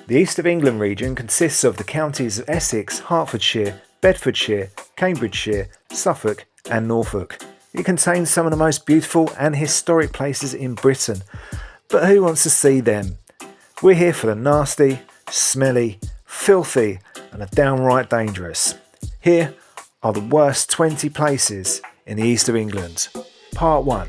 The East of England region consists of the counties of Essex, Hertfordshire, Bedfordshire, Cambridgeshire, Suffolk and Norfolk. It contains some of the most beautiful and historic places in Britain, but who wants to see them? We're here for the nasty, smelly, filthy and the downright dangerous. Here are the worst 20 places in the East of England. Part 1.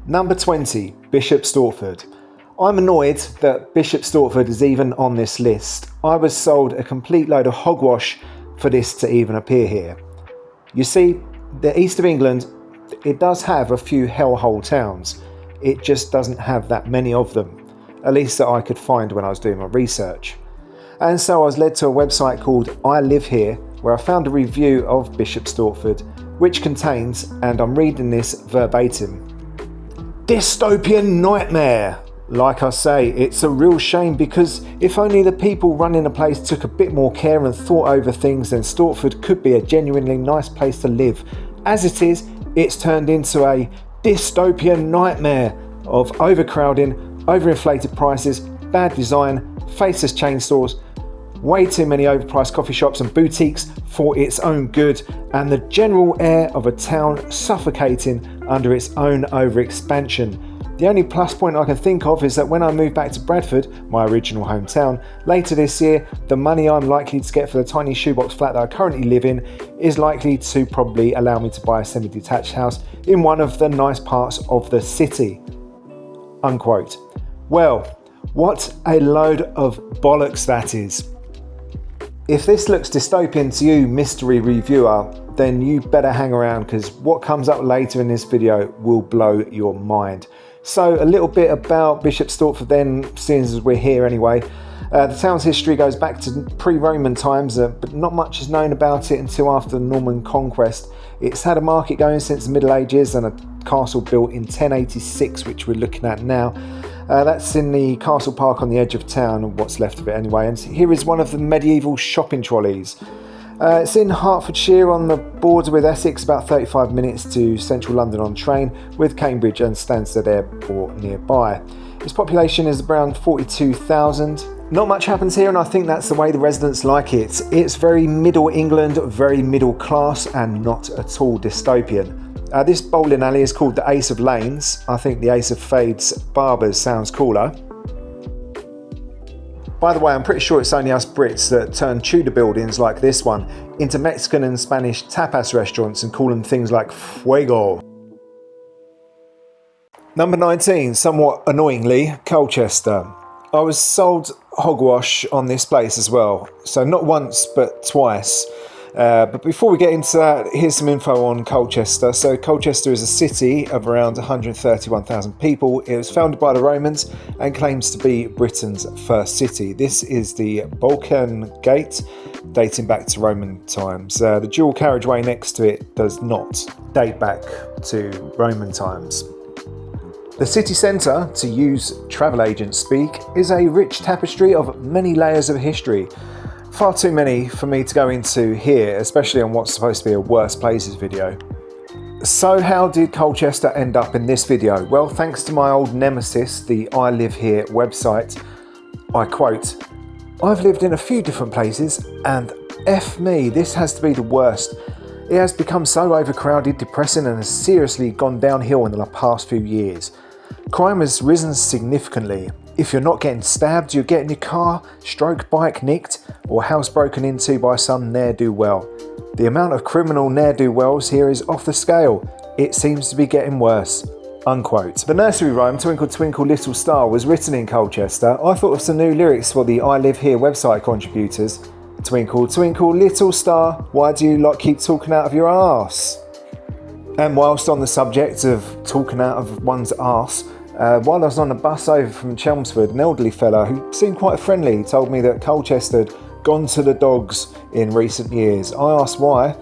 Number 20, Bishopsstortford. I'm annoyed that Bishopsstortford is even on this list. I was sold a complete load of hogwash for this to even appear here. You see, the East of England, it does have a few hellhole towns. It just doesn't have that many of them, at least that I could find when I was doing my research. And so I was led to a website called I Live Here, where I found a review of Bishopsstortford, which contains, and I'm reading this verbatim, dystopian nightmare. Like I say, it's a real shame, because if only the people running the place took a bit more care and thought over things, then Stortford could be a genuinely nice place to live. As it is, it's turned into a dystopian nightmare of overcrowding, overinflated prices, bad design, faceless chain stores, way too many overpriced coffee shops and boutiques for its own good, and the general air of a town suffocating under its own overexpansion. The only plus point I can think of is that when I move back to Bradford, my original hometown, later this year, the money I'm likely to get for the tiny shoebox flat that I currently live in is likely to probably allow me to buy a semi-detached house in one of the nice parts of the city. Unquote. Well, what a load of bollocks that is. If this looks dystopian to you, mystery reviewer, then you better hang around, because what comes up later in this video will blow your mind. So a little bit about Bishopsstortford then, seeing as we're here anyway. The town's history goes back to pre-Roman times, but not much is known about it until after the Norman conquest. It's had a market going since the Middle Ages and a castle built in 1086, which we're looking at now. That's in the castle park on the edge of town, or what's left of it anyway. And here is one of the medieval shopping trolleys. It's in Hertfordshire on the border with Essex, about 35 minutes to central London on train, with Cambridge and Stansted Airport nearby. Its population is around 42,000. Not much happens here, and I think that's the way the residents like it. It's very middle England, very middle class, and not at all dystopian. This bowling alley is called the Ace of Lanes. I think the Ace of Fades Barbers sounds cooler. By the way, I'm pretty sure it's only us Brits that turn Tudor buildings like this one into Mexican and Spanish tapas restaurants and call them things like Fuego. Number 19, somewhat annoyingly, Colchester. I was sold hogwash on this place as well, so not once but twice. But before we get into that, here's some info on Colchester. So Colchester is a city of around 131,000 people. It was founded by the Romans and claims to be Britain's first city. This is the Balkan Gate, dating back to Roman times. The dual carriageway next to it does not date back to Roman times. The city centre, to use travel agent speak, is a rich tapestry of many layers of history. Far too many for me to go into here, especially on what's supposed to be a worst places video. So how did Colchester end up in this video? Well, thanks to my old nemesis, the I Live Here website. I quote, "I've lived in a few different places and F me, this has to be the worst. It has become so overcrowded, depressing, and has seriously gone downhill in the past few years. Crime has risen significantly. If you're not getting stabbed, you're getting your car, stroke bike nicked, or house broken into by some ne'er-do-well. The amount of criminal ne'er-do-wells here is off the scale. It seems to be getting worse." Unquote. The nursery rhyme Twinkle Twinkle Little Star was written in Colchester. I thought of some new lyrics for the I Live Here website contributors. Twinkle Twinkle Little Star, why do you lot keep talking out of your arse? And whilst on the subject of talking out of one's arse, while I was on the bus over from Chelmsford, an elderly fella who seemed quite friendly told me that Colchester had gone to the dogs in recent years. I asked why.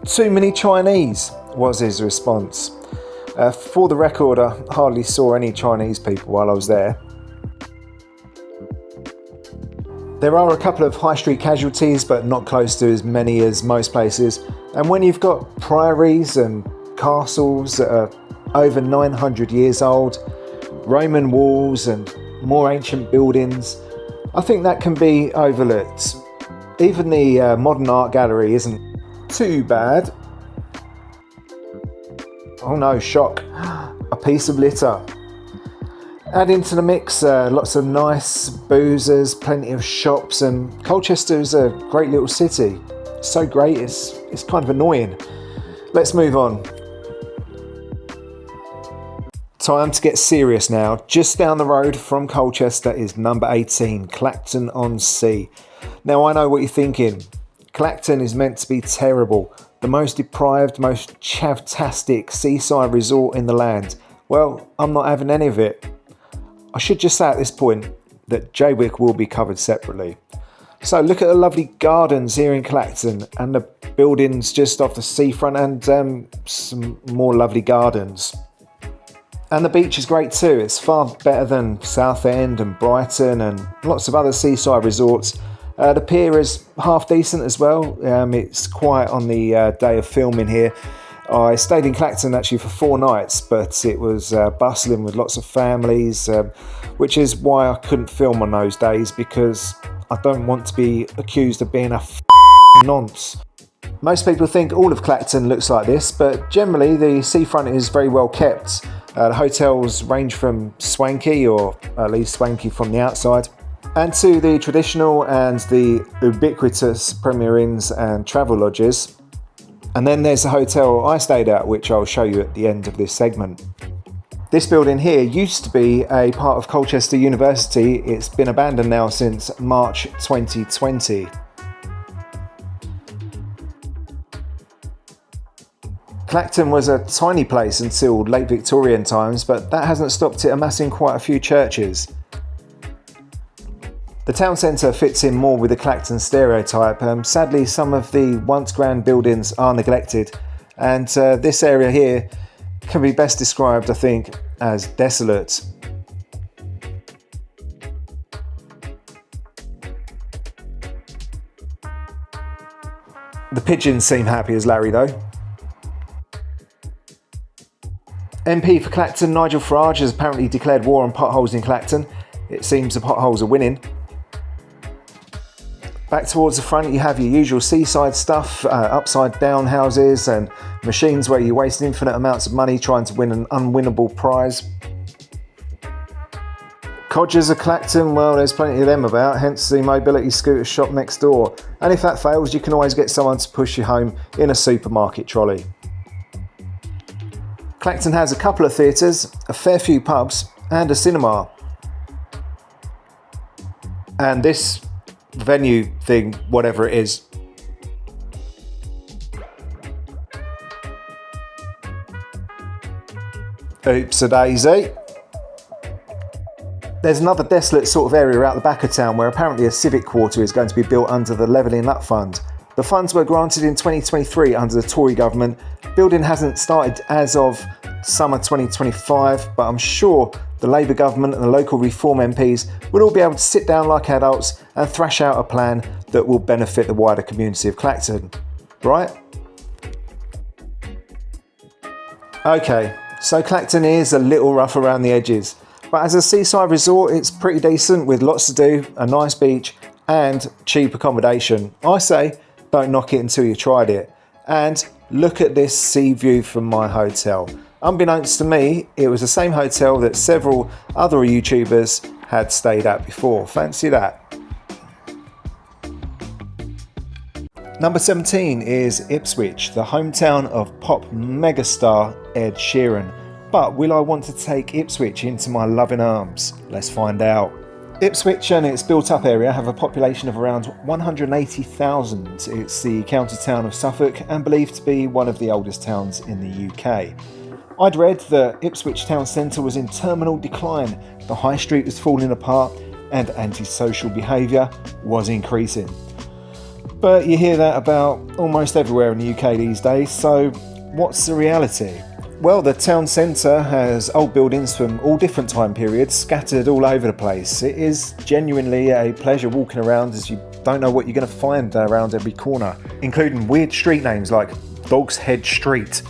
"Too many Chinese," was his response. For the record, I hardly saw any Chinese people while I was there. There are a couple of high street casualties, but not close to as many as most places. And when you've got priories and castles that are over 900 years old, Roman walls and more ancient buildings. I think that can be overlooked. Even the modern art gallery isn't too bad. Oh no, shock, a piece of litter. Add into the mix lots of nice boozers, plenty of shops, and Colchester is a great little city. So great, it's kind of annoying. Let's move on. Time to get serious now. Just down the road from Colchester is number 18, Clacton on Sea. Now I know what you're thinking. Clacton is meant to be terrible. The most deprived, most chavtastic seaside resort in the land. Well, I'm not having any of it. I should just say at this point that Jaywick will be covered separately. So look at the lovely gardens here in Clacton and the buildings just off the seafront and some more lovely gardens. And the beach is great too. It's far better than Southend and Brighton and lots of other seaside resorts. The pier is half decent as well. It's quiet on the day of filming here. I stayed in Clacton actually for 4 nights, but it was bustling with lots of families, which is why I couldn't film on those days, because I don't want to be accused of being a nonce. Most people think all of Clacton looks like this, but generally the seafront is very well kept. The hotels range from swanky, or at least swanky from the outside, and to the traditional and the ubiquitous Premier Inns and travel lodges. And then there's the hotel I stayed at, which I'll show you at the end of this segment. This building here used to be a part of Colchester University. It's been abandoned now since March 2020. Clacton was a tiny place until late Victorian times, but that hasn't stopped it amassing quite a few churches. The town centre fits in more with the Clacton stereotype. Sadly, some of the once grand buildings are neglected, and this area here can be best described, I think, as desolate. The pigeons seem happy as Larry though. MP for Clacton, Nigel Farage, has apparently declared war on potholes in Clacton. It seems the potholes are winning. Back towards the front you have your usual seaside stuff, upside down houses and machines where you waste infinite amounts of money trying to win an unwinnable prize. Codgers of Clacton, well, there's plenty of them about, hence the mobility scooter shop next door. And if that fails, you can always get someone to push you home in a supermarket trolley. Clacton has a couple of theatres, a fair few pubs and a cinema. And this venue thing, whatever it is. Oops-a-daisy. There's another desolate sort of area out the back of town where apparently a civic quarter is going to be built under the Levelling Up Fund. The funds were granted in 2023 under the Tory government. Building hasn't started as of summer 2025, but I'm sure the Labour government and the local Reform MPs will all be able to sit down like adults and thrash out a plan that will benefit the wider community of Clacton, right? Okay, so Clacton is a little rough around the edges, but as a seaside resort it's pretty decent with lots to do, a nice beach and cheap accommodation. I say don't knock it until you tried it. And look at this sea view from my hotel. Unbeknownst to me, it was the same hotel that several other YouTubers had stayed at before. Fancy that. Number 17 is Ipswich, the hometown of pop megastar Ed Sheeran. But will I want to take Ipswich into my loving arms? Let's find out. Ipswich and its built-up area have a population of around 180,000. It's the county town of Suffolk and believed to be one of the oldest towns in the UK. I'd read that Ipswich town centre was in terminal decline, the high street was falling apart and antisocial behaviour was increasing. But you hear that about almost everywhere in the UK these days, so what's the reality? Well, the town centre has old buildings from all different time periods scattered all over the place. It is genuinely a pleasure walking around as you don't know what you're going to find around every corner, including weird street names like Dog's Head Street.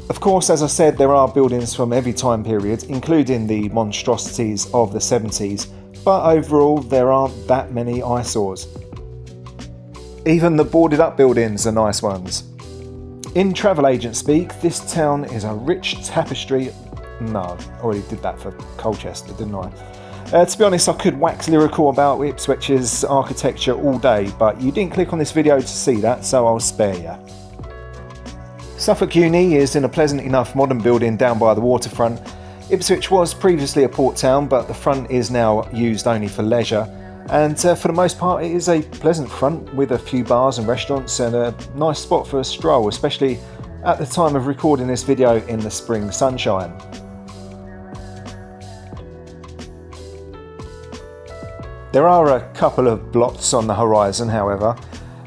Of course, as I said, there are buildings from every time period, including the monstrosities of the 70s, but overall there aren't that many eyesores. Even the boarded up buildings are nice ones. In travel agent speak, this town is a rich tapestry. No, I already did that for Colchester, didn't I? To be honest, I could wax lyrical about Ipswich's architecture all day, but you didn't click on this video to see that, so I'll spare you. Suffolk Uni is in a pleasant enough modern building down by the waterfront. Ipswich was previously a port town, but the front is now used only for leisure. And for the most part it is a pleasant front with a few bars and restaurants and a nice spot for a stroll, especially at the time of recording this video in the spring sunshine. There are a couple of blots on the horizon, however.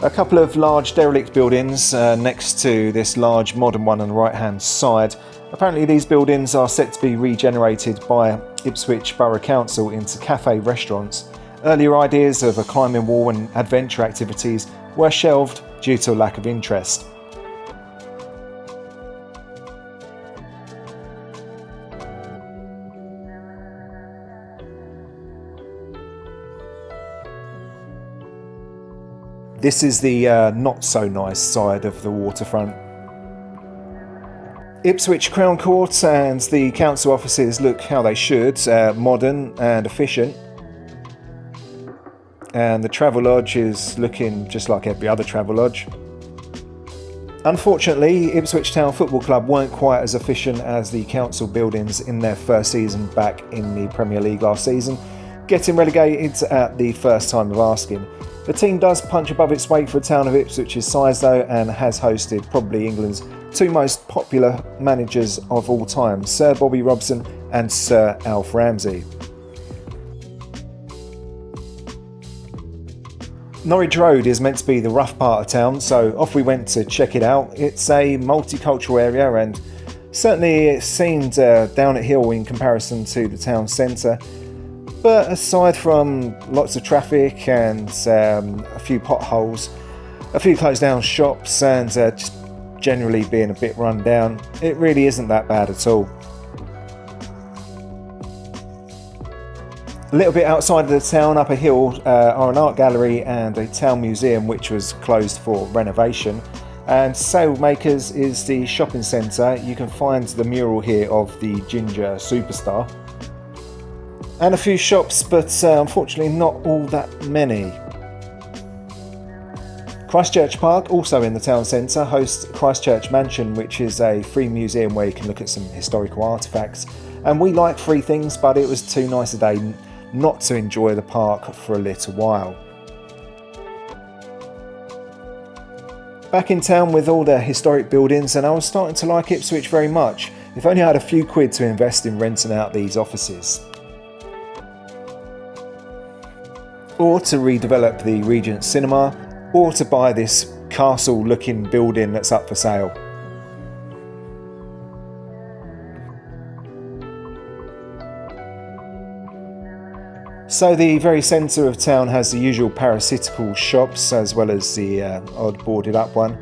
A couple of large derelict buildings next to this large modern one on the right hand side. Apparently these buildings are set to be regenerated by Ipswich Borough Council into cafe restaurants. Earlier ideas of a climbing wall and adventure activities were shelved due to a lack of interest. This is the not so nice side of the waterfront. Ipswich Crown Court and the council offices look how they should, modern and efficient. And the Travelodge is looking just like every other Travelodge. Unfortunately, Ipswich Town Football Club weren't quite as efficient as the council buildings in their first season back in the Premier League last season, getting relegated at the first time of asking. The team does punch above its weight for a town of Ipswich's size though, and has hosted probably England's two most popular managers of all time, Sir Bobby Robson and Sir Alf Ramsey. Norwich Road is meant to be the rough part of town, so off we went to check it out. It's a multicultural area and certainly it seemed down at hill in comparison to the town centre. But aside from lots of traffic and a few potholes, a few closed down shops and just generally being a bit run down, it really isn't that bad at all. A little bit outside of the town, up a hill, are an art gallery and a town museum which was closed for renovation. And Sailmakers is the shopping centre. You can find the mural here of the Ginger Superstar. And a few shops, but unfortunately not all that many. Christchurch Park, also in the town centre, hosts Christchurch Mansion, which is a free museum where you can look at some historical artefacts. And we like free things, but it was too nice a day not to enjoy the park for a little while. Back in town with all the historic buildings, and I was starting to like Ipswich very much, if only I had a few quid to invest in renting out these offices. Or to redevelop the Regent Cinema, or to buy this castle looking building that's up for sale. So the very centre of town has the usual parasitical shops as well as the odd boarded up one.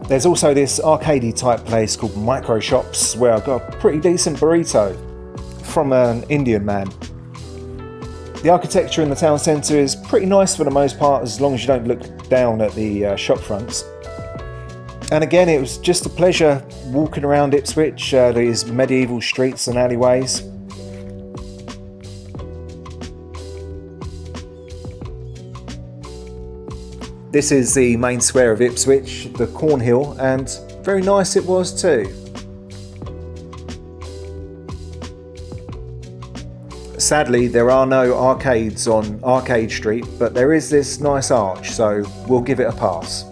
There's also this arcadey type place called Micro Shops where I got a pretty decent burrito from an Indian man. The architecture in the town centre is pretty nice for the most part, as long as you don't look down at the shop fronts. And again, it was just a pleasure walking around Ipswich, these medieval streets and alleyways. This is the main square of Ipswich, the Cornhill, and very nice it was too. Sadly, there are no arcades on Arcade Street, but there is this nice arch, so we'll give it a pass.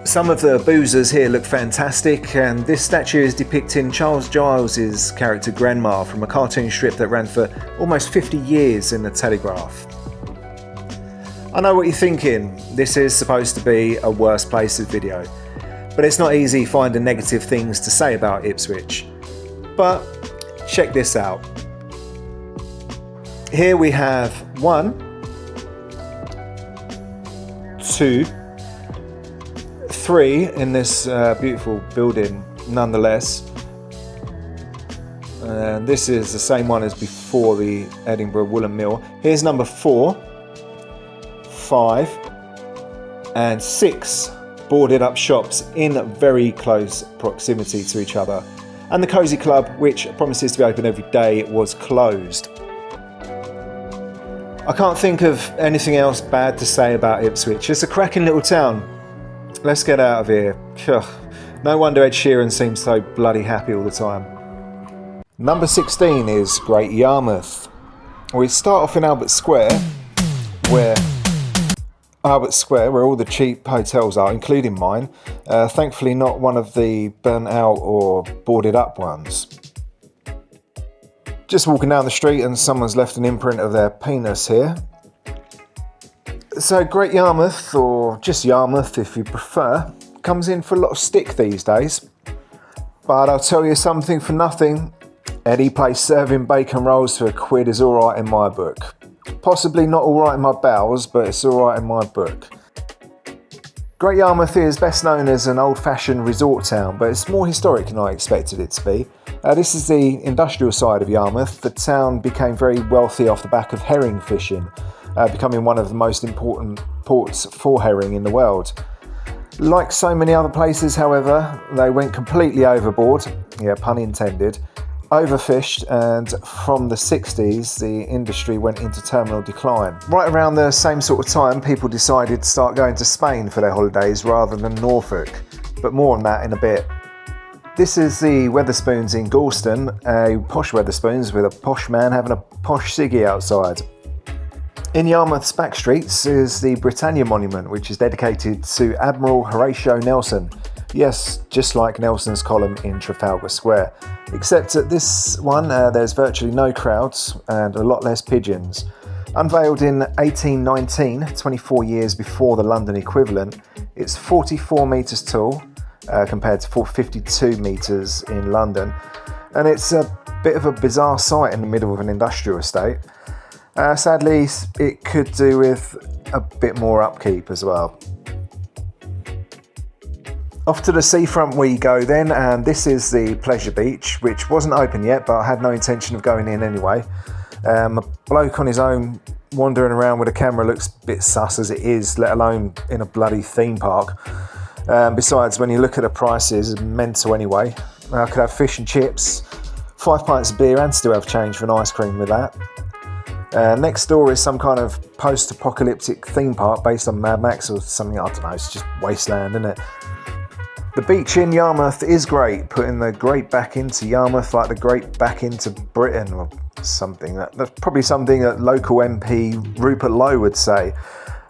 Some of the boozers here look fantastic, and this statue is depicting Charles Giles's character Grandma from a cartoon strip that ran for almost 50 years in the Telegraph. I know what you're thinking, this is supposed to be a worst places video, but it's not easy finding negative things to say about Ipswich. But check this out. Here we have 1, 2, 3 in this beautiful building nonetheless. And this is the same one as before the Edinburgh Woolen Mill. Here's number 4, 5 and 6 boarded up shops in very close proximity to each other. And the Cosy Club, which promises to be open every day, was closed. I can't think of anything else bad to say about Ipswich. It's a cracking little town. Let's get out of here. No wonder Ed Sheeran seems so bloody happy all the time. Number 16 is Great Yarmouth. We start off in Albert Square, where all the cheap hotels are, including mine. Thankfully not one of the burnt out or boarded up ones. Just walking down the street and someone's left an imprint of their penis here. So Great Yarmouth, or just Yarmouth if you prefer, comes in for a lot of stick these days. But I'll tell you something for nothing. Any place serving bacon rolls for £1 is alright in my book. Possibly not alright in my bowels, but it's alright in my book. Great Yarmouth is best known as an old-fashioned resort town, but it's more historic than I expected it to be. This is the industrial side of Yarmouth. The town became very wealthy off the back of herring fishing, becoming one of the most important ports for herring in the world. Like so many other places, however, they went completely overboard, yeah, pun intended, overfished, and from the 60s the industry went into terminal decline. Right around the same sort of time, people decided to start going to Spain for their holidays rather than Norfolk, but more on that in a bit. This is the Wetherspoons in Galston, a posh Wetherspoons with a posh man having a posh ciggy outside. In Yarmouth's back streets is the Britannia Monument, which is dedicated to Admiral Horatio Nelson. Yes, just like Nelson's column in Trafalgar Square. Except at this one there's virtually no crowds and a lot less pigeons. Unveiled in 1819, 24 years before the London equivalent, it's 44 metres tall compared to 452 metres in London. And it's a bit of a bizarre sight in the middle of an industrial estate. Sadly, it could do with a bit more upkeep as well. Off to the seafront we go then, and this is the Pleasure Beach, which wasn't open yet, but I had no intention of going in anyway. A bloke on his own wandering around with a camera looks a bit sus as it is, let alone in a bloody theme park. Besides, when you look at the prices, it's mental anyway. I could have fish and chips, 5 pints of beer, and still have change for an ice cream with that. Next door is some kind of post-apocalyptic theme park based on Mad Max or something, I don't know, it's just wasteland, isn't it? The beach in Yarmouth is great, putting the great back into Yarmouth like the great back into Britain or something. That's probably something that local MP Rupert Lowe would say.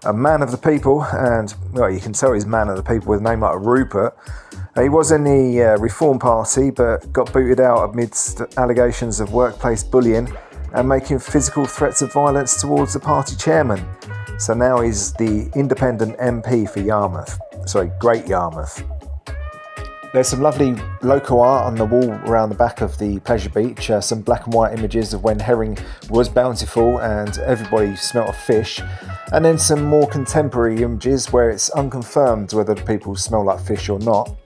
A man of the people, and well, you can tell he's a man of the people with a name like Rupert. He was in the Reform Party but got booted out amidst allegations of workplace bullying and making physical threats of violence towards the party chairman. So now he's the independent MP for Yarmouth. Sorry, Great Yarmouth. There's some lovely local art on the wall around the back of the Pleasure Beach, some black and white images of when herring was bountiful and everybody smelt of fish, and then some more contemporary images where it's unconfirmed whether the people smell like fish or not.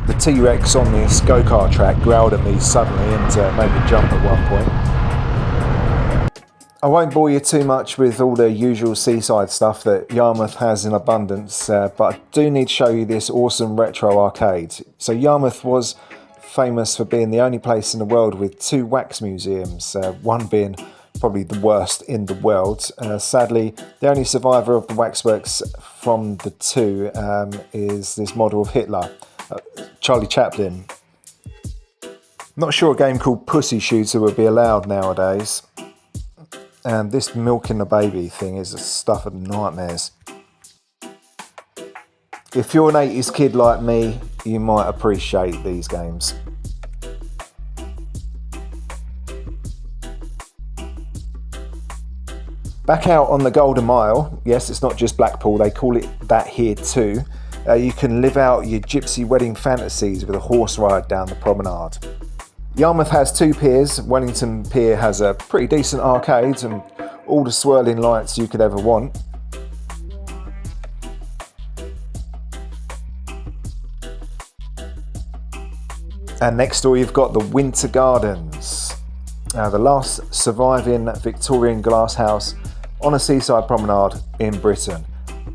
The T-Rex on this go-kart track growled at me suddenly and made me jump at one point. I won't bore you too much with all the usual seaside stuff that Yarmouth has in abundance, but I do need to show you this awesome retro arcade. So Yarmouth was famous for being the only place in the world with 2 wax museums, one being probably the worst in the world. Sadly, the only survivor of the waxworks from the 2 is this model of Hitler, Charlie Chaplin. Not sure a game called Pussy Shooter would be allowed nowadays. And this milking the baby thing is the stuff of nightmares. If you're an 80s kid like me, you might appreciate these games. Back out on the Golden Mile, yes, it's not just Blackpool, they call it that here too. You can live out your gypsy wedding fantasies with a horse ride down the promenade. Yarmouth has two piers. Wellington Pier has a pretty decent arcade and all the swirling lights you could ever want. And next door you've got the Winter Gardens, the last surviving Victorian glass house on a seaside promenade in Britain,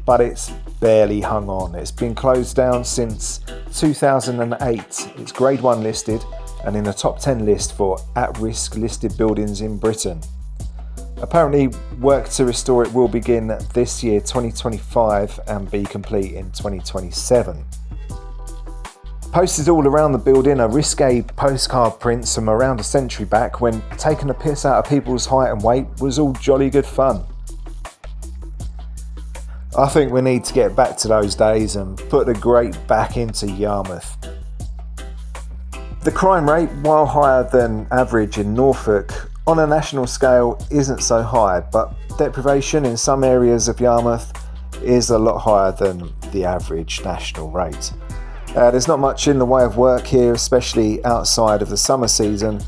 but it's barely hung on. It's been closed down since 2008. It's grade 1 listed and in the top 10 list for at-risk listed buildings in Britain. Apparently work to restore it will begin this year 2025 and be complete in 2027. Posted all around the building are risque postcard prints from around a century back when taking the piss out of people's height and weight was all jolly good fun. I think we need to get back to those days and put the grate back into Yarmouth. The crime rate, while higher than average in Norfolk, on a national scale isn't so high, but deprivation in some areas of Yarmouth is a lot higher than the average national rate. There's not much in the way of work here, especially outside of the summer season.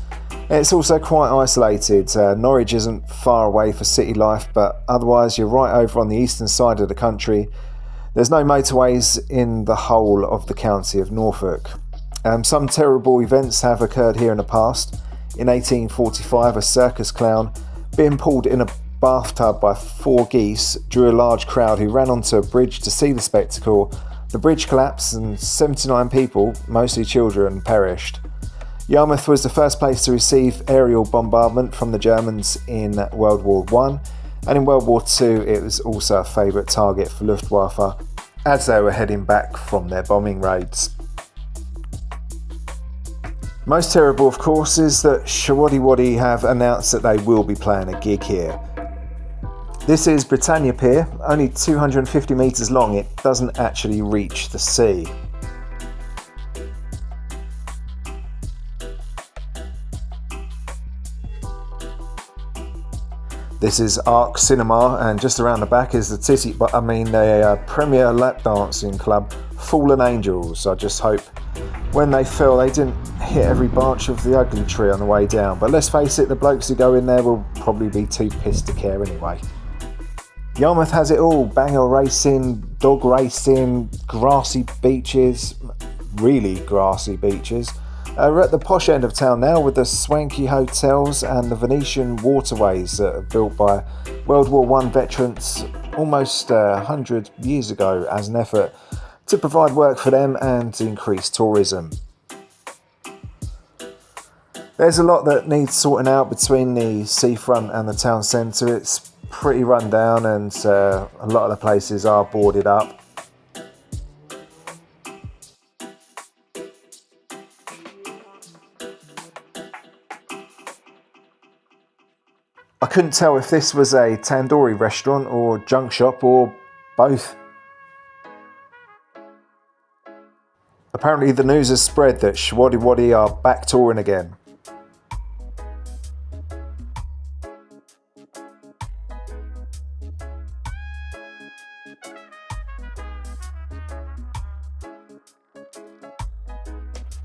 It's also quite isolated. Norwich isn't far away for city life, but otherwise you're right over on the eastern side of the country. There's no motorways in the whole of the county of Norfolk. Some terrible events have occurred here in the past. In 1845, a circus clown, being pulled in a bathtub by 4 geese, drew a large crowd who ran onto a bridge to see the spectacle. The bridge collapsed and 79 people, mostly children, perished. Yarmouth was the first place to receive aerial bombardment from the Germans in World War I, and in World War II it was also a favourite target for Luftwaffe as they were heading back from their bombing raids. Most terrible, of course, is that Showaddywaddy have announced that they will be playing a gig here. This is Britannia Pier, only 250 metres long. It doesn't actually reach the sea. This is Arc Cinema, and just around the back is the premier lap dancing club, Fallen Angels. I just hope when they fell they didn't hit every branch of the ugly tree on the way down. But let's face it, the blokes who go in there will probably be too pissed to care anyway. Yarmouth has it all: banger racing, dog racing, grassy beaches, really grassy beaches. We're at the posh end of town now with the swanky hotels and the Venetian waterways that are built by World War I veterans almost 100 years ago as an effort to provide work for them and to increase tourism. There's a lot that needs sorting out between the seafront and the town centre. It's pretty run down and a lot of the places are boarded up. I couldn't tell if this was a tandoori restaurant or junk shop or both. Apparently the news has spread that Showaddywaddy are back touring again.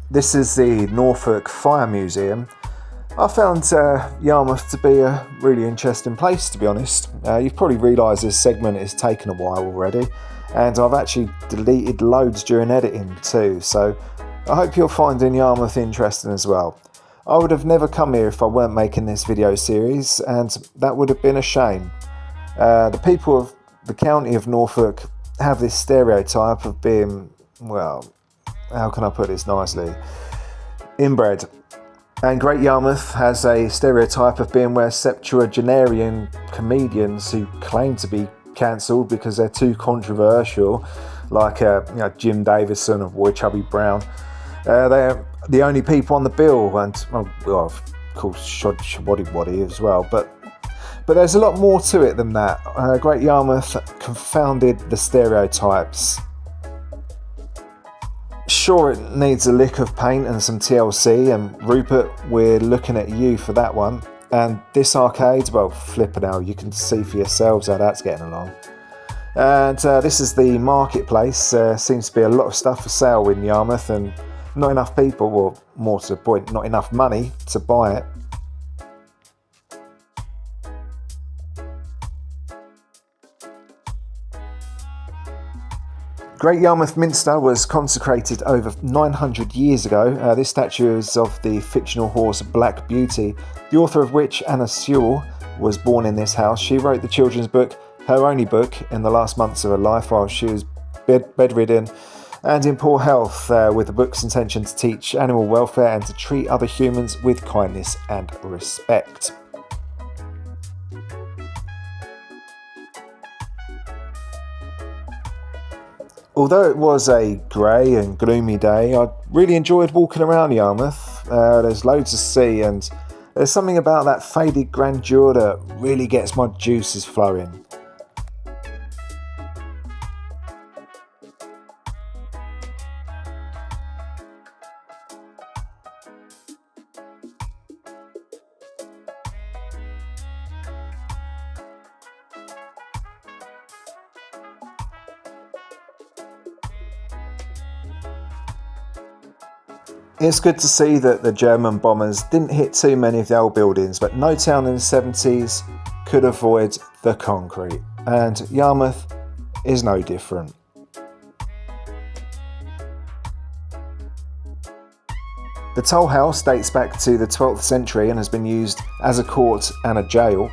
This is the Norfolk Fire Museum. I found Yarmouth to be a really interesting place, to be honest. You've probably realised this segment has taken a while already, and I've actually deleted loads during editing too, so I hope you're finding Yarmouth interesting as well. I would have never come here if I weren't making this video series, and that would have been a shame. The people of the county of Norfolk have this stereotype of being, well, how can I put this nicely, inbred. And Great Yarmouth has a stereotype of being where septuagenarian comedians who claim to be cancelled because they're too controversial, like Jim Davison of Roy Chubby Brown, they're the only people on the bill, and of course Showaddywaddy as well. But there's a lot more to it than that. Great Yarmouth confounded the stereotypes. Sure, it needs a lick of paint and some TLC, and Rupert, we're looking at you for that one. And this arcade, well, flippin' hell, you can see for yourselves how that's getting along. And this is the marketplace. Seems to be a lot of stuff for sale in Yarmouth, and Not enough people, or more to the point, not enough money to buy it. Great Yarmouth Minster was consecrated over 900 years ago. This statue is of the fictional horse Black Beauty, the author of which, Anna Sewell, was born in this house. She wrote the children's book, her only book, in the last months of her life while she was bedridden and in poor health, with the book's intention to teach animal welfare and to treat other humans with kindness and respect. Although it was a grey and gloomy day, I really enjoyed walking around Yarmouth. There's loads to see, and there's something about that faded grandeur that really gets my juices flowing. It's good to see that the German bombers didn't hit too many of the old buildings, but no town in the 70s could avoid the concrete, and Yarmouth is no different. The Toll House dates back to the 12th century and has been used as a court and a jail.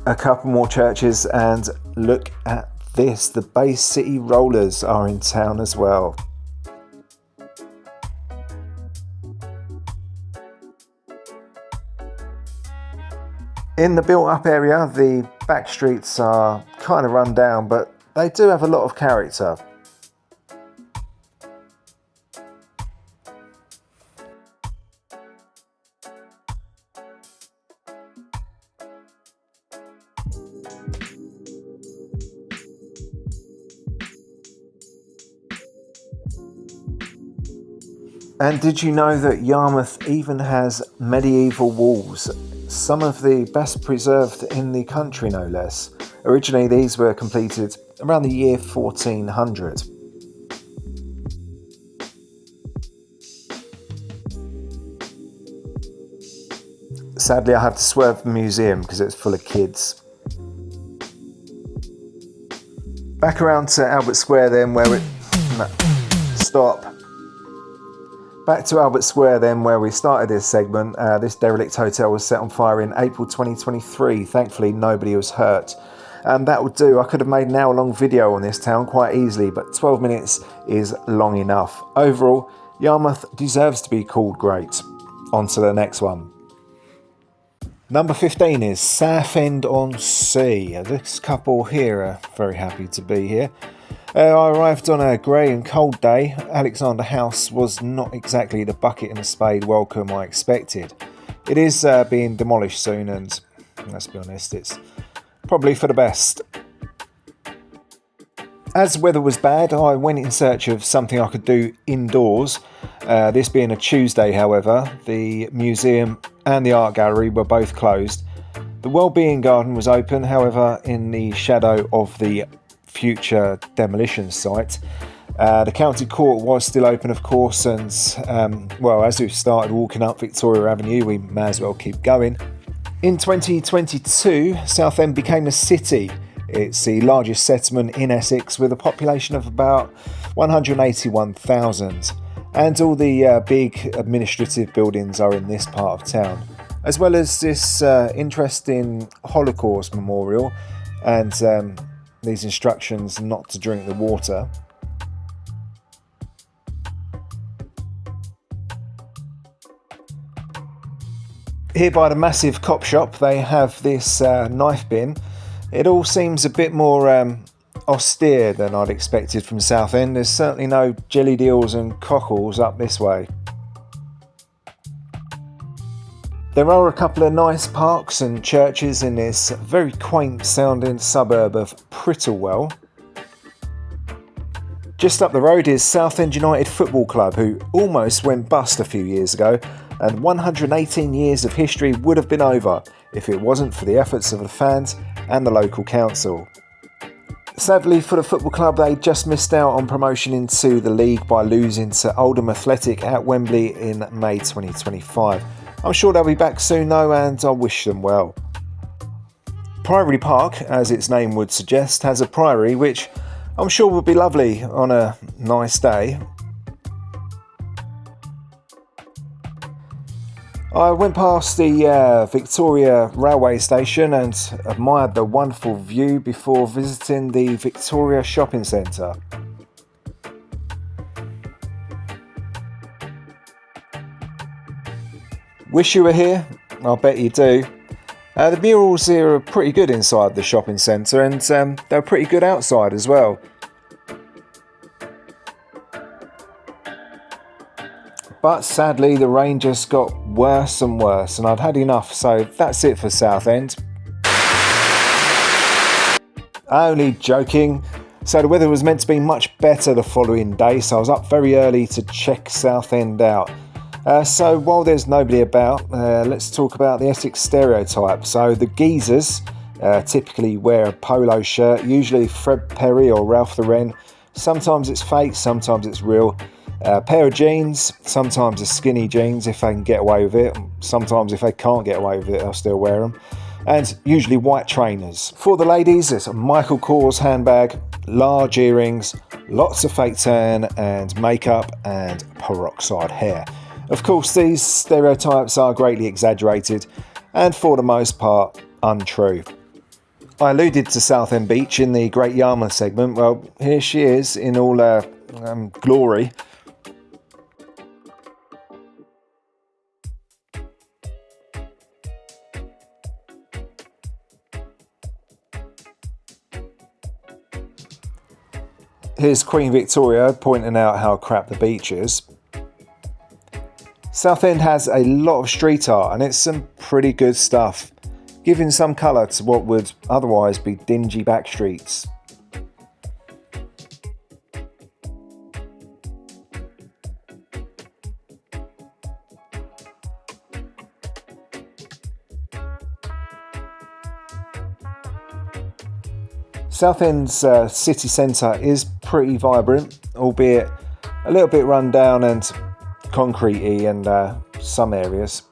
A couple more churches, and look at this, the Bay City Rollers are in town as well. In the built up area, the back streets are kind of run down, but they do have a lot of character. And did you know that Yarmouth even has medieval walls? Some of the best preserved in the country, no less. Originally, these were completed around the year 1400. Sadly, I had to swerve the museum because it's full of kids. Back around to Albert Square then, Back to Albert Square then, where we started this segment. This derelict hotel was set on fire in April 2023. Thankfully, nobody was hurt. And that would do. I could have made an hour-long video on this town quite easily, but 12 minutes is long enough. Overall, Yarmouth deserves to be called great. On to the next one. Number 15 is Southend-on-Sea. This couple here are very happy to be here. I arrived on a grey and cold day. Alexander House was not exactly the bucket and a spade welcome I expected. It is being demolished soon, and let's be honest, it's probably for the best. As the weather was bad, I went in search of something I could do indoors. This being a Tuesday, however, the museum and the art gallery were both closed. The Wellbeing Garden was open, however, in the shadow of the future demolition site. The county court was still open, of course, and as we've started walking up Victoria Avenue, we may as well keep going. In 2022, Southend became a city. It's the largest settlement in Essex with a population of about 181,000, and all the big administrative buildings are in this part of town, as well as this interesting Holocaust memorial and these instructions not to drink the water. Here by the massive cop shop, they have this knife bin. It all seems a bit more austere than I'd expected from Southend. There's certainly no jelly deals and cockles up this way. There are a couple of nice parks and churches in this very quaint sounding suburb of Prittlewell. Just up the road is Southend United Football Club, who almost went bust a few years ago, and 118 years of history would have been over if it wasn't for the efforts of the fans and the local council. Sadly for the football club, they just missed out on promotion into the league by losing to Oldham Athletic at Wembley in May 2025. I'm sure they'll be back soon though, and I wish them well. Priory Park, as its name would suggest, has a priory which I'm sure would be lovely on a nice day. I went past the Victoria railway station and admired the wonderful view before visiting the Victoria shopping centre. Wish you were here? I'll bet you do. The murals here are pretty good inside the shopping centre, and they're pretty good outside as well. But sadly the rain just got worse and worse, and I'd had enough, so that's it for Southend. Only joking. So the weather was meant to be much better the following day, so I was up very early to check Southend out. So while there's nobody about, let's talk about the Essex stereotype. So the geezers typically wear a polo shirt, usually Fred Perry or Ralph Lauren. Sometimes it's fake, sometimes it's real. A pair of jeans, sometimes it's skinny jeans if they can get away with it. Sometimes if they can't get away with it, they'll still wear them. And usually white trainers. For the ladies, it's a Michael Kors handbag, large earrings, lots of fake tan and makeup and peroxide hair. Of course, these stereotypes are greatly exaggerated and for the most part untrue. I alluded to Southend Beach in the Great Yarmouth segment. Well, here she is in all her glory. Here's Queen Victoria pointing out how crap the beach is. Southend has a lot of street art and it's some pretty good stuff, giving some colour to what would otherwise be dingy back streets. Southend's city centre is pretty vibrant, albeit a little bit run down and concretey in some areas.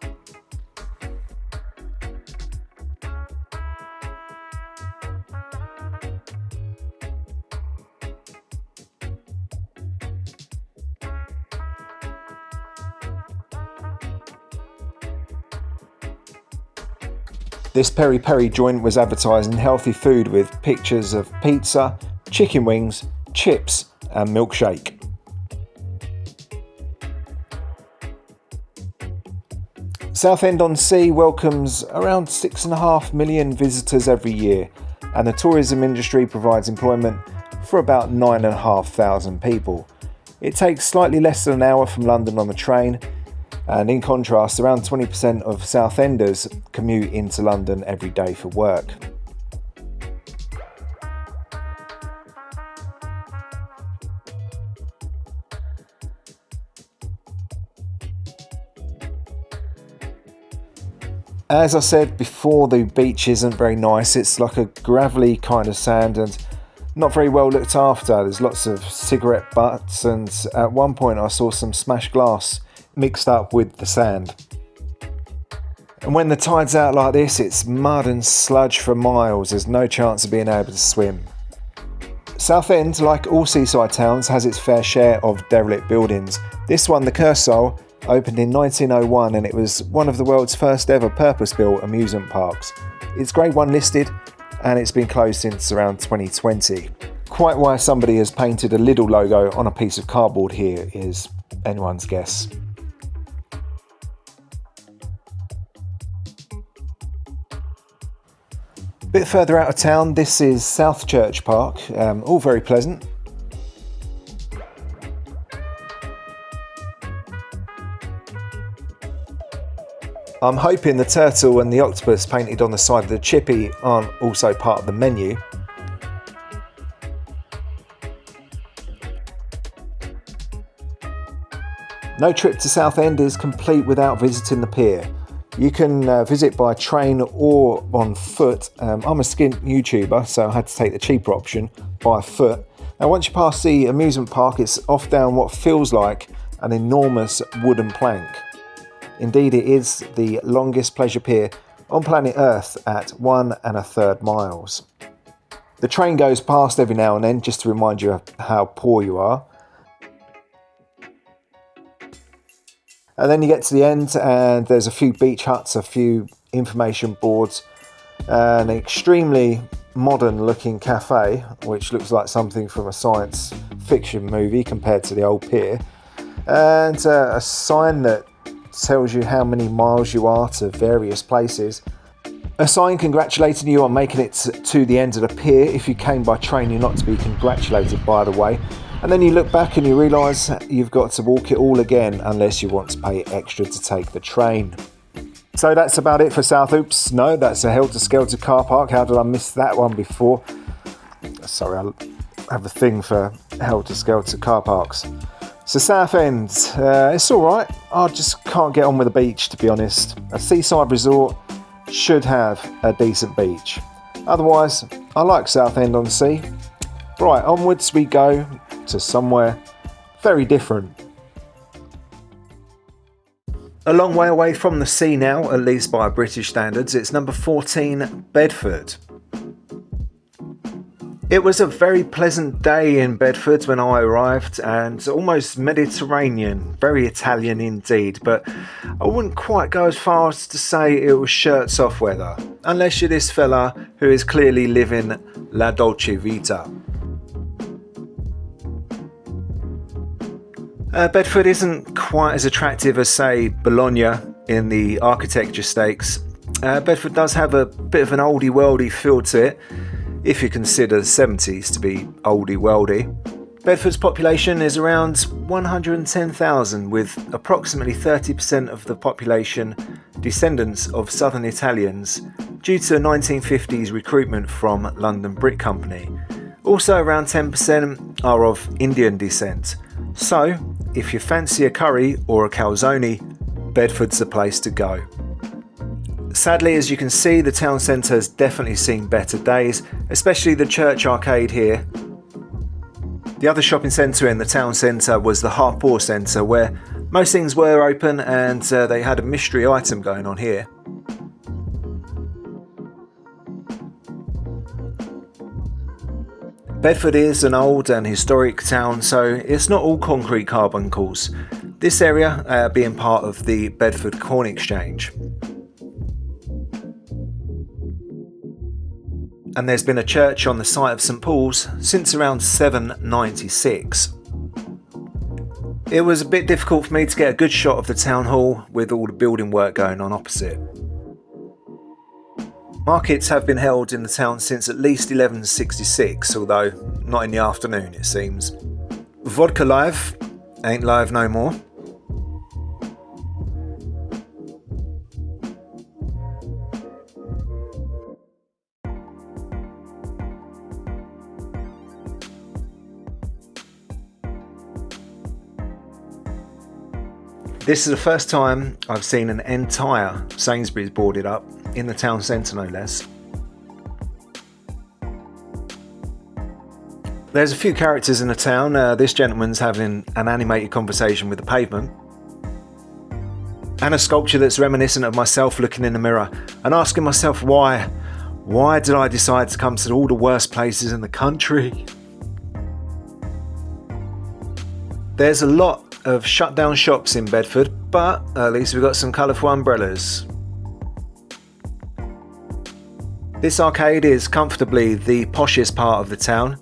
This Peri Peri joint was advertising healthy food with pictures of pizza, chicken wings, chips and milkshake. Southend-on-Sea welcomes around 6.5 million visitors every year, and the tourism industry provides employment for about 9,500 people. It takes slightly less than an hour from London on the train, and in contrast, around 20% of Southenders commute into London every day for work. As I said before, the beach isn't very nice. It's like a gravelly kind of sand and not very well looked after. There's lots of cigarette butts, and at one point I saw some smashed glass mixed up with the sand. And when the tide's out like this, it's mud and sludge for miles. There's no chance of being able to swim. Southend, like all seaside towns, has its fair share of derelict buildings. This one, the Kersal, opened in 1901 and it was one of the world's first ever purpose-built amusement parks. It's Grade 1 listed and it's been closed since around 2020. Quite why somebody has painted a Lidl logo on a piece of cardboard here is anyone's guess. A bit further out of town, this is South Church Park, all very pleasant. I'm hoping the turtle and the octopus painted on the side of the chippy aren't also part of the menu. No trip to Southend is complete without visiting the pier. You can visit by train or on foot. I'm a skint YouTuber, so I had to take the cheaper option by foot. Now once you pass the amusement park, it's off down what feels like an enormous wooden plank. Indeed, it is the longest pleasure pier on planet Earth at 1 1/3 miles. The train goes past every now and then just to remind you of how poor you are. And then you get to the end and there's a few beach huts, a few information boards, an extremely modern looking cafe, which looks like something from a science fiction movie compared to the old pier, and a sign that tells you how many miles you are to various places. A sign congratulating you on making it to the end of the pier. If you came by train, you're not to be congratulated, by the way. And then you look back and you realise you've got to walk it all again unless you want to pay extra to take the train. So that's about it for South. Oops, no, that's a Helter Skelter car park. How did I miss that one before? Sorry, I have a thing for Helter Skelter car parks. So Southend, it's alright. I just can't get on with the beach, to be honest. A seaside resort should have a decent beach. Otherwise, I like Southend on Sea. Right, onwards we go to somewhere very different. A long way away from the sea now, at least by British standards. It's number 14, Bedford. It was a very pleasant day in Bedford when I arrived, and almost Mediterranean, very Italian indeed, but I wouldn't quite go as far as to say it was shirts off weather, unless you're this fella who is clearly living la dolce vita. Bedford isn't quite as attractive as, say, Bologna in the architecture stakes. Bedford does have a bit of an oldie worldy feel to it, if you consider the 70s to be oldie worldy. Bedford's population is around 110,000, with approximately 30% of the population descendants of Southern Italians due to 1950s recruitment from London Brick Company. Also around 10% are of Indian descent. So, if you fancy a curry or a calzone, Bedford's the place to go. Sadly, as you can see, the town centre has definitely seen better days, especially the church arcade here. The other shopping centre in the town centre was the Harpur Centre, where most things were open and they had a mystery item going on here. Bedford is an old and historic town, so it's not all concrete carbuncles. This area being part of the Bedford Corn Exchange. And there's been a church on the site of St Paul's since around 796. It was a bit difficult for me to get a good shot of the town hall with all the building work going on opposite. Markets have been held in the town since at least 1166, although not in the afternoon it seems. Vodka live, ain't live no more. This is the first time I've seen an entire Sainsbury's boarded up, in the town centre no less. There's a few characters in the town. This gentleman's having an animated conversation with the pavement. And a sculpture that's reminiscent of myself looking in the mirror and asking myself why. Why did I decide to come to all the worst places in the country? There's a lot of shut down shops in Bedford, but at least we've got some colourful umbrellas. This arcade is comfortably the poshest part of the town.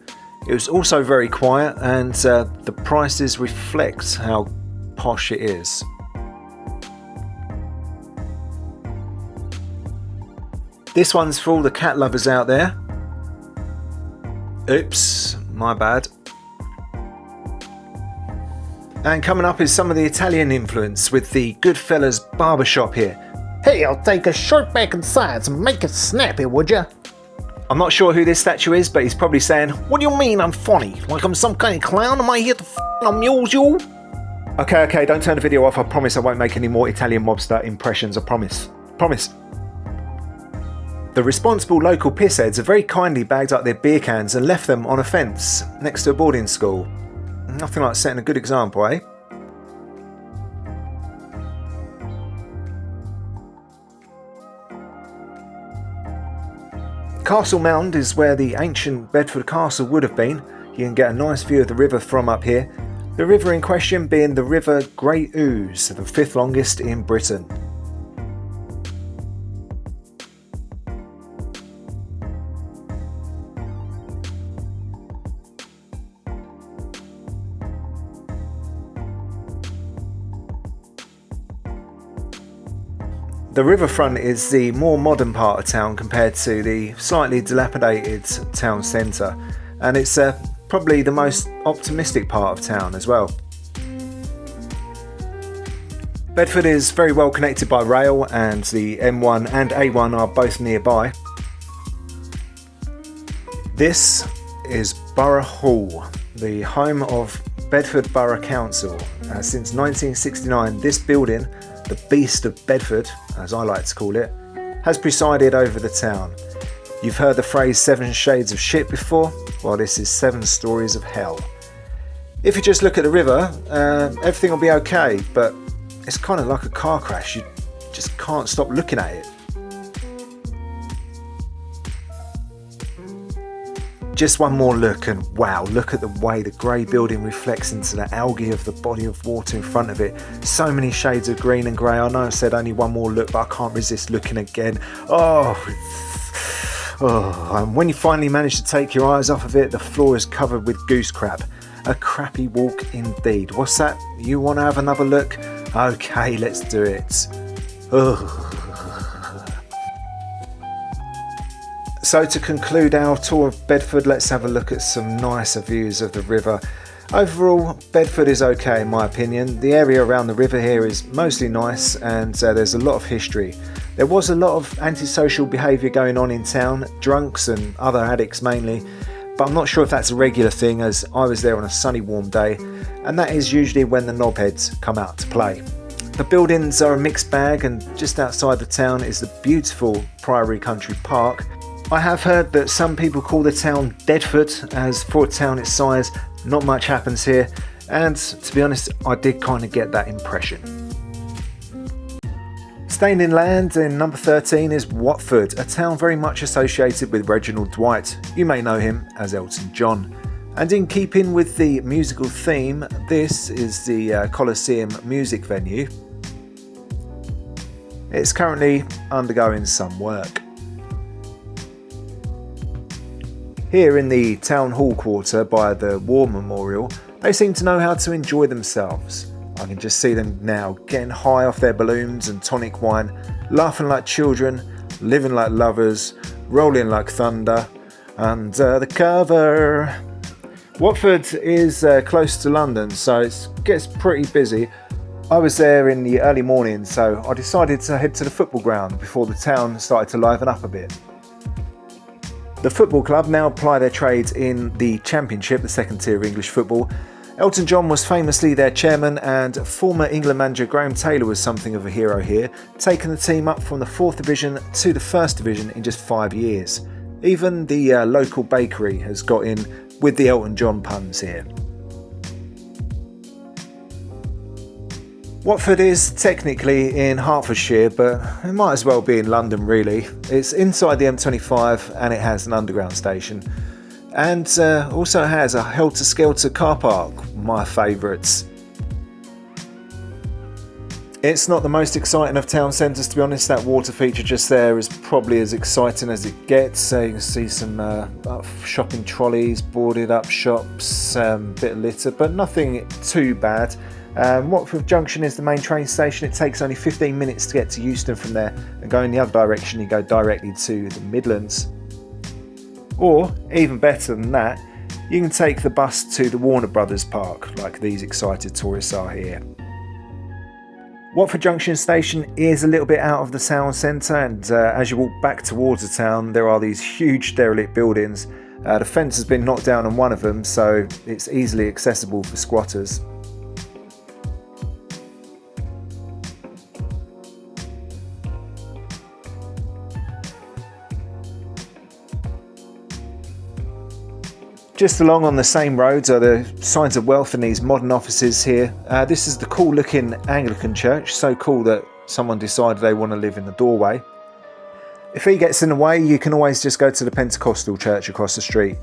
It was also very quiet, and the prices reflect how posh it is. This one's for all the cat lovers out there. Oops, my bad. And coming up is some of the Italian influence with the Goodfellas barbershop here. Hey, I'll take a shirt back and sides and make it snappy, would ya? I'm not sure who this statue is, but he's probably saying, What do you mean I'm funny? Like I'm some kind of clown? Am I here to amuse you? Okay, don't turn the video off. I promise I won't make any more Italian mobster impressions, I promise. Promise. The responsible local pissheads have very kindly bagged up their beer cans and left them on a fence next to a boarding school. Nothing like setting a good example, eh? Castle Mound is where the ancient Bedford Castle would have been. You can get a nice view of the river from up here. The river in question being the River Great Ouse, the 5th longest in Britain. The riverfront is the more modern part of town compared to the slightly dilapidated town centre, and it's probably the most optimistic part of town as well. Bedford is very well connected by rail, and the M1 and A1 are both nearby. This is Borough Hall, the home of Bedford Borough Council. Since 1969, this building, the Beast of Bedford, as I like to call it, has presided over the town. You've heard the phrase 7 shades of shit before? Well, this is 7 stories of hell. If you just look at the river, everything will be okay, but it's kind of like a car crash. You just can't stop looking at it. Just one more look and wow, look at the way the grey building reflects into the algae of the body of water in front of it. So many shades of green and grey. I know I said only one more look, but I can't resist looking again. And when you finally manage to take your eyes off of it, the floor is covered with goose crap. A crappy walk indeed. What's that? You want to have another look? Okay, let's do it. So to conclude our tour of Bedford, let's have a look at some nicer views of the river. Overall, Bedford is okay in my opinion. The area around the river here is mostly nice, and there's a lot of history. There was a lot of antisocial behaviour going on in town, drunks and other addicts mainly, but I'm not sure if that's a regular thing, as I was there on a sunny warm day, and that is usually when the knobheads come out to play. The buildings are a mixed bag, and just outside the town is the beautiful Priory Country Park. I have heard that some people call the town Deadford, as for a town its size, not much happens here, and to be honest, I did kind of get that impression. Staying inland in number 13 is Watford, a town very much associated with Reginald Dwight. You may know him as Elton John. And in keeping with the musical theme, this is the Coliseum music venue. It's currently undergoing some work. Here in the Town Hall quarter by the War Memorial, they seem to know how to enjoy themselves. I can just see them now, getting high off their balloons and tonic wine, laughing like children, living like lovers, rolling like thunder, under the cover. Watford is close to London, so it gets pretty busy. I was there in the early morning, so I decided to head to the football ground before the town started to liven up a bit. The football club now ply their trades in the Championship, the second tier of English football. Elton John was famously their chairman, and former England manager Graham Taylor was something of a hero here, taking the team up from the 4th division to the 1st division in just 5 years. Even the local bakery has got in with the Elton John puns here. Watford is technically in Hertfordshire, but it might as well be in London really. It's inside the M25 and it has an underground station. And also has a helter-skelter car park, my favourites. It's not the most exciting of town centres, to be honest. That water feature just there is probably as exciting as it gets. So you can see some shopping trolleys, boarded up shops, bit of litter, but nothing too bad. Watford Junction is the main train station. It takes only 15 minutes to get to Euston from there, and going the other direction you go directly to the Midlands. Or, even better than that, you can take the bus to the Warner Brothers Park, like these excited tourists are here. Watford Junction Station is a little bit out of the town centre, and as you walk back towards the town there are these huge derelict buildings. The fence has been knocked down on one of them, so it's easily accessible for squatters. Just along on the same roads are the signs of wealth in these modern offices here. This is the cool looking Anglican church, so cool that someone decided they want to live in the doorway. If he gets in the way, you can always just go to the Pentecostal church across the street.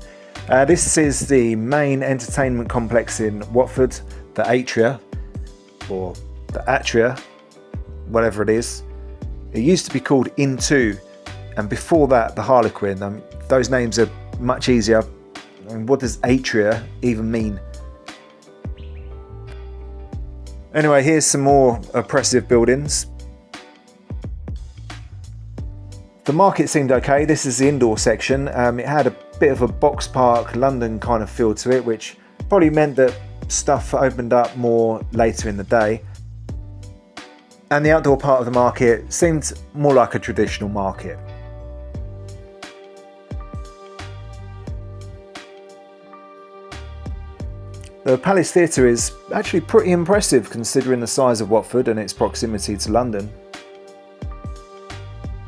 This is the main entertainment complex in Watford, the Atria, or the Atria, whatever it is. It used to be called Inn2, and before that the Harlequin. Those names are much easier. And what does Atria even mean? Anyway, here's some more oppressive buildings. The market seemed okay. This is the indoor section. It had a bit of a box park London kind of feel to it, which probably meant that stuff opened up more later in the day. And the outdoor part of the market seemed more like a traditional market. The Palace Theatre is actually pretty impressive considering the size of Watford and its proximity to London.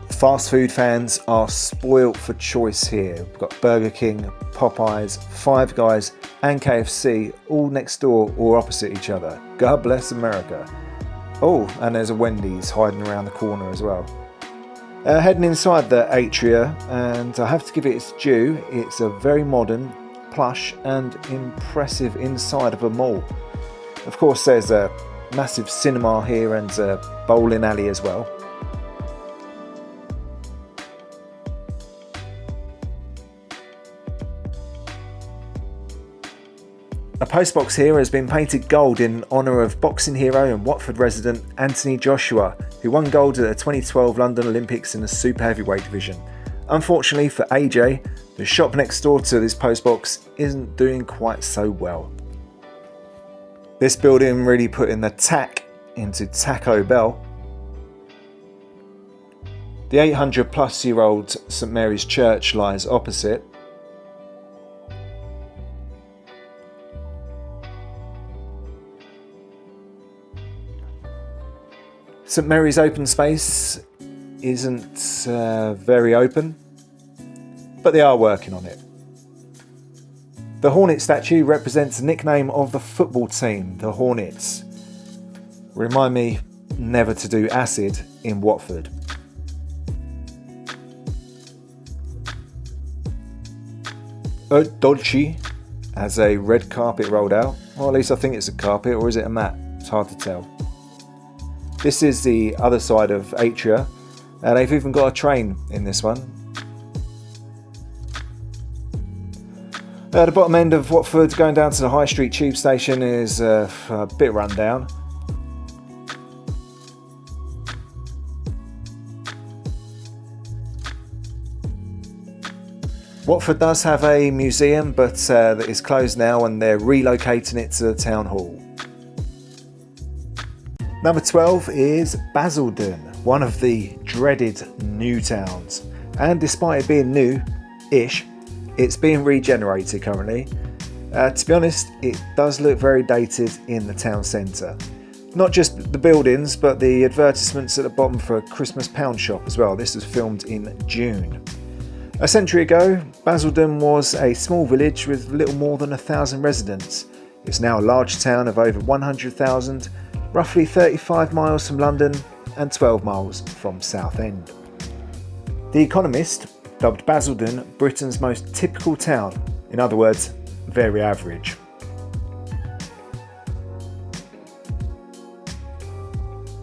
Fast food fans are spoilt for choice here. We've got Burger King, Popeyes, Five Guys and KFC all next door or opposite each other. God bless America. Oh, and there's a Wendy's hiding around the corner as well. Heading inside the Atria, and I have to give it its due, it's a very modern, plush and impressive inside of a mall. Of course there's a massive cinema here and a bowling alley as well. A postbox here has been painted gold in honour of boxing hero and Watford resident Anthony Joshua, who won gold at the 2012 London Olympics in the super heavyweight division. Unfortunately for AJ, the shop next door to this postbox isn't doing quite so well. This building really put in the tack into Taco Bell. The 800-plus-year-old St Mary's Church lies opposite. St Mary's open space isn't very open, but they are working on it. The Hornet statue represents the nickname of the football team, the Hornets. Remind me never to do acid in Watford. Haute Dolce has a red carpet rolled out, or at least I think it's a carpet, or is it a mat? It's hard to tell. This is the other side of Atria, and they've even got a train in this one. The bottom end of Watford, going down to the High Street tube station, is a bit run down. Watford does have a museum, but that is closed now and they're relocating it to the town hall. Number 12 is Basildon, one of the dreaded new towns. And despite it being new-ish, it's being regenerated currently. To be honest, it does look very dated in the town centre. Not just the buildings, but the advertisements at the bottom for a Christmas pound shop as well. This was filmed in June. A century ago, Basildon was a small village with little more than 1,000 residents. It's now a large town of over 100,000, roughly 35 miles from London and 12 miles from Southend. The Economist dubbed Basildon Britain's most typical town, in other words, very average.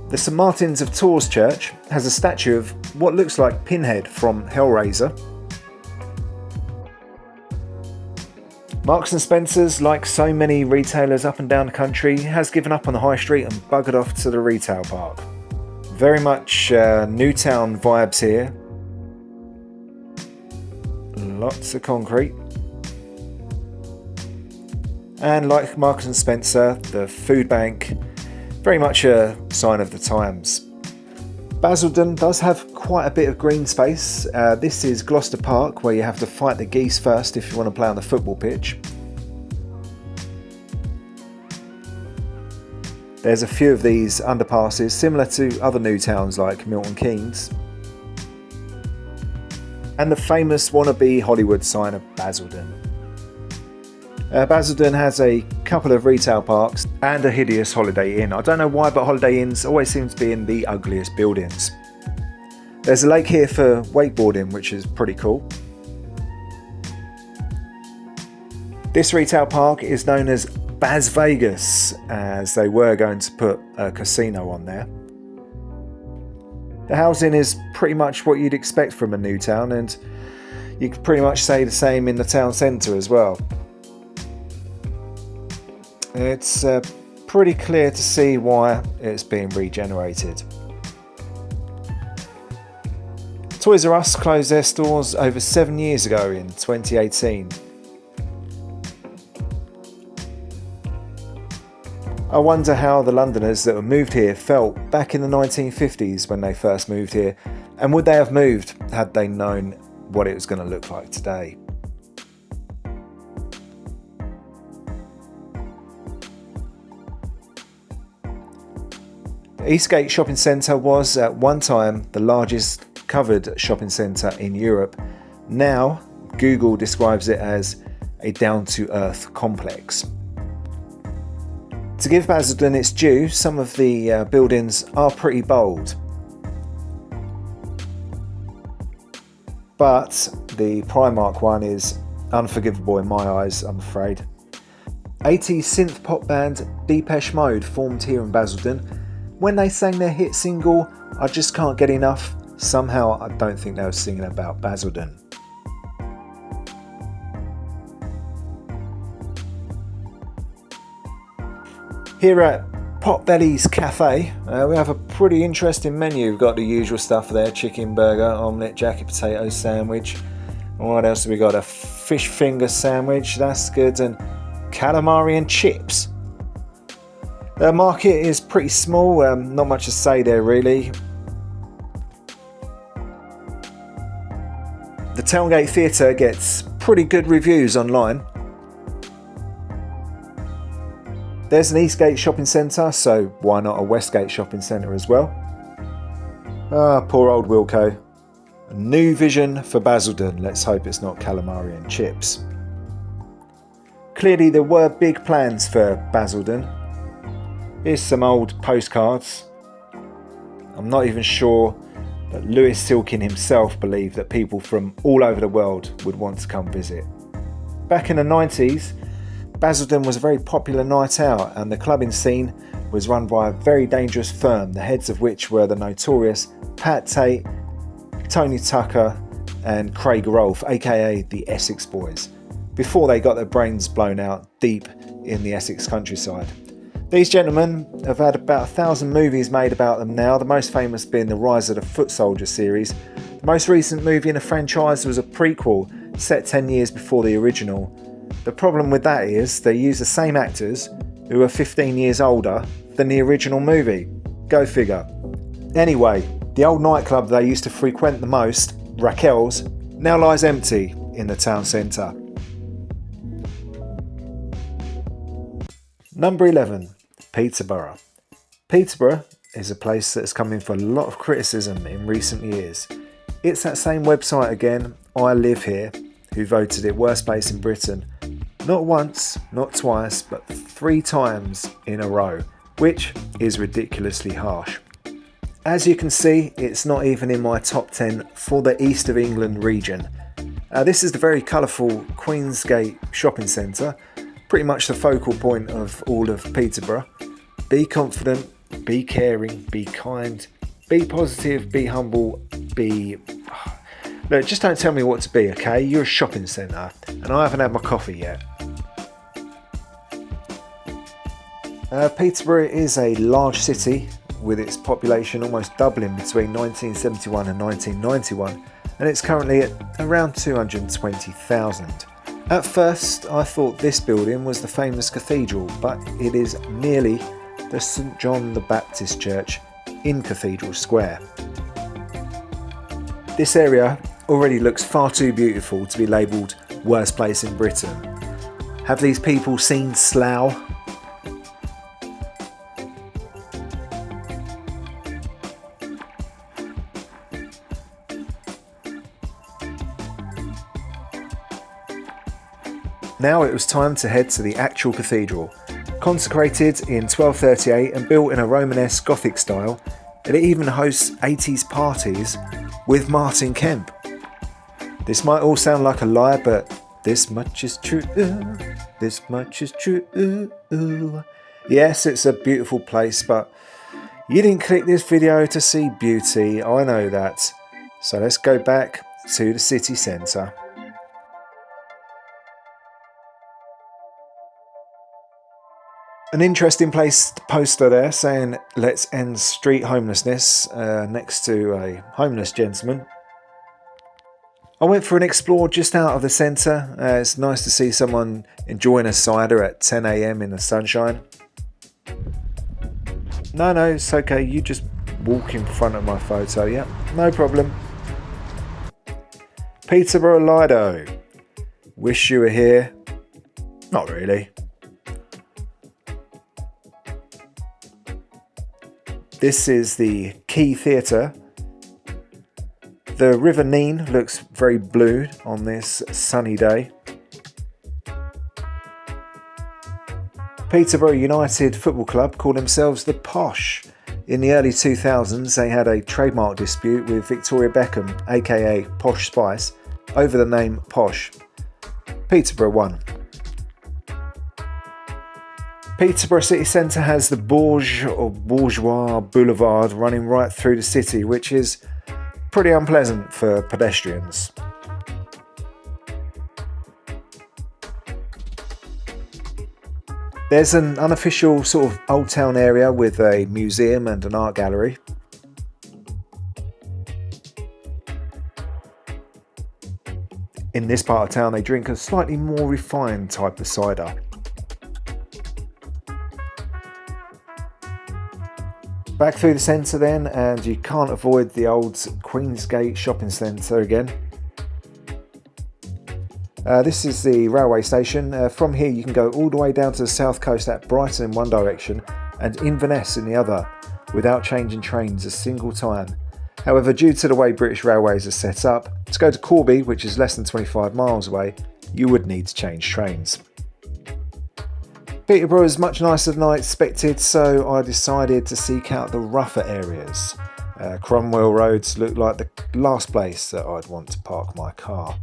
The St Martin's of Tours Church has a statue of what looks like Pinhead from Hellraiser. Marks and Spencer's, like so many retailers up and down the country, has given up on the high street and buggered off to the retail park. Very much Newtown vibes here. Lots of concrete. And like Marks and Spencer, the food bank, very much a sign of the times. Basildon does have quite a bit of green space. This is Gloucester Park, where you have to fight the geese first if you want to play on the football pitch. There's a few of these underpasses, similar to other new towns like Milton Keynes. And the famous wannabe Hollywood sign of Basildon. Basildon has a couple of retail parks and a hideous Holiday Inn. I don't know why, but Holiday Inns always seem to be in the ugliest buildings. There's a lake here for wakeboarding, which is pretty cool. This retail park is known as Bas Vegas, as they were going to put a casino on there. The housing is pretty much what you'd expect from a new town, and you could pretty much say the same in the town centre as well. It's pretty clear to see why it's being regenerated. Toys R Us closed their stores over 7 years ago in 2018. I wonder how the Londoners that were moved here felt back in the 1950s when they first moved here, and would they have moved had they known what it was going to look like today. The Eastgate Shopping Centre was at one time the largest covered shopping centre in Europe. Now Google describes it as a down-to-earth complex. To give Basildon its due, some of the buildings are pretty bold. But the Primark one is unforgivable in my eyes, I'm afraid. 80s synth pop band Depeche Mode formed here in Basildon. When they sang their hit single, I Just Can't Get Enough, somehow I don't think they were singing about Basildon. Here at Potbelly's Cafe, we have a pretty interesting menu. We've got the usual stuff there: chicken burger, omelette, jacket potato sandwich. What else have we got? A fish finger sandwich, that's good, and calamari and chips. The market is pretty small, not much to say there really. The Towngate Theatre gets pretty good reviews online. There's an Eastgate shopping centre, so why not a Westgate shopping centre as well? Ah, poor old Wilco. A new vision for Basildon. Let's hope it's not calamari and chips. Clearly there were big plans for Basildon. Here's some old postcards. I'm not even sure that Lewis Silkin himself believed that people from all over the world would want to come visit. Back in the 90s, Basildon was a very popular night out, and the clubbing scene was run by a very dangerous firm, the heads of which were the notorious Pat Tate, Tony Tucker and Craig Rolfe, aka the Essex Boys, before they got their brains blown out deep in the Essex countryside. These gentlemen have had about 1,000 movies made about them now, the most famous being the Rise of the Foot Soldier series. The most recent movie in the franchise was a prequel set 10 years before the original. The problem with that is they use the same actors who are 15 years older than the original movie. Go figure. Anyway, the old nightclub they used to frequent the most, Raquel's, now lies empty in the town centre. Number 11, Peterborough. Peterborough is a place that's come in for a lot of criticism in recent years. It's that same website again, I Live Here, who voted it worst place in Britain. Not once, not twice, but 3 times in a row, which is ridiculously harsh. As you can see, it's not even in my top 10 for the East of England region. This is the very colourful Queensgate shopping centre, pretty much the focal point of all of Peterborough. Be confident, be caring, be kind, be positive, be humble, be... Look, just don't tell me what to be, okay? You're a shopping centre, and I haven't had my coffee yet. Peterborough is a large city, with its population almost doubling between 1971 and 1991, and it's currently at around 220,000. At first, I thought this building was the famous cathedral, but it is merely the St John the Baptist Church in Cathedral Square. This area already looks far too beautiful to be labelled worst place in Britain. Have these people seen Slough? Now it was time to head to the actual cathedral. Consecrated in 1238 and built in a Romanesque Gothic style, it even hosts 80s parties with Martin Kemp. This might all sound like a lie, but this much is true. This much is true. Yes, it's a beautiful place, but you didn't click this video to see beauty. I know that. So let's go back to the city centre. An interesting poster there saying let's end street homelessness next to a homeless gentleman. I went for an explore just out of the centre. It's nice to see someone enjoying a cider at 10 AM in the sunshine. No, it's okay. You just walk in front of my photo. Yep, no problem. Peterborough Lido. Wish you were here. Not really. This is the Key Theatre. The River Nene looks very blue on this sunny day. Peterborough United Football Club call themselves the Posh. In the early 2000s they had a trademark dispute with Victoria Beckham, aka Posh Spice, over the name Posh. Peterborough won. Peterborough city centre has the Bourgeois Boulevard running right through the city, which is pretty unpleasant for pedestrians. There's an unofficial sort of old town area with a museum and an art gallery. In this part of town they drink a slightly more refined type of cider. Back through the centre then, and you can't avoid the old Queensgate shopping centre again. This is the railway station. From here you can go all the way down to the south coast at Brighton in one direction and Inverness in the other, without changing trains a single time. However, due to the way British Railways are set up, to go to Corby, which is less than 25 miles away, you would need to change trains. Peterborough is much nicer than I expected, so I decided to seek out the rougher areas. Cromwell Roads looked like the last place that I'd want to park my car.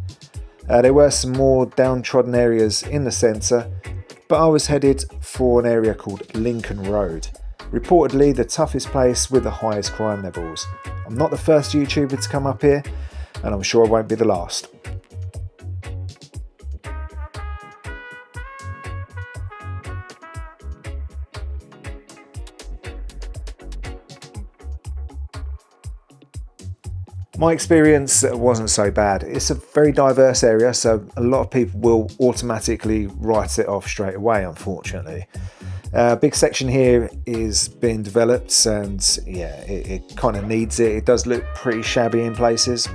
There were some more downtrodden areas in the centre, but I was headed for an area called Lincoln Road. Reportedly the toughest place with the highest crime levels. I'm not the first YouTuber to come up here, and I'm sure I won't be the last. My experience wasn't so bad. It's a very diverse area, so a lot of people will automatically write it off straight away, unfortunately. A big section here is being developed, and yeah, it kind of needs it. It does look pretty shabby in places.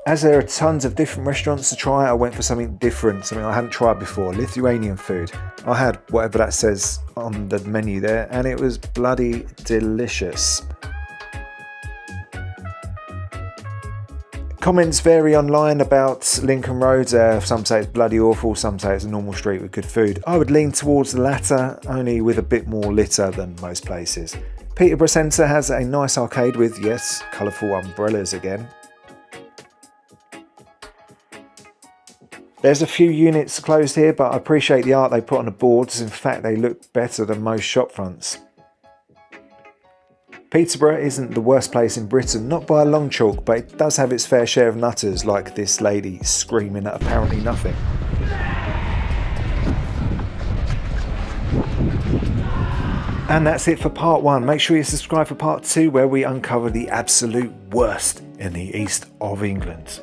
As there are tons of different restaurants to try, I went for something different, something I hadn't tried before, Lithuanian food. I had whatever that says on the menu there, and it was bloody delicious. Comments vary online about Lincoln Road. Some say it's bloody awful, some say it's a normal street with good food. I would lean towards the latter, only with a bit more litter than most places. Peterborough Centre has a nice arcade with, yes, colourful umbrellas again. There's a few units closed here, but I appreciate the art they put on the boards. In fact, they look better than most shop fronts. Peterborough isn't the worst place in Britain, not by a long chalk, but it does have its fair share of nutters, like this lady screaming at apparently nothing. And that's it for part 1. Make sure you subscribe for part 2, where we uncover the absolute worst in the east of England.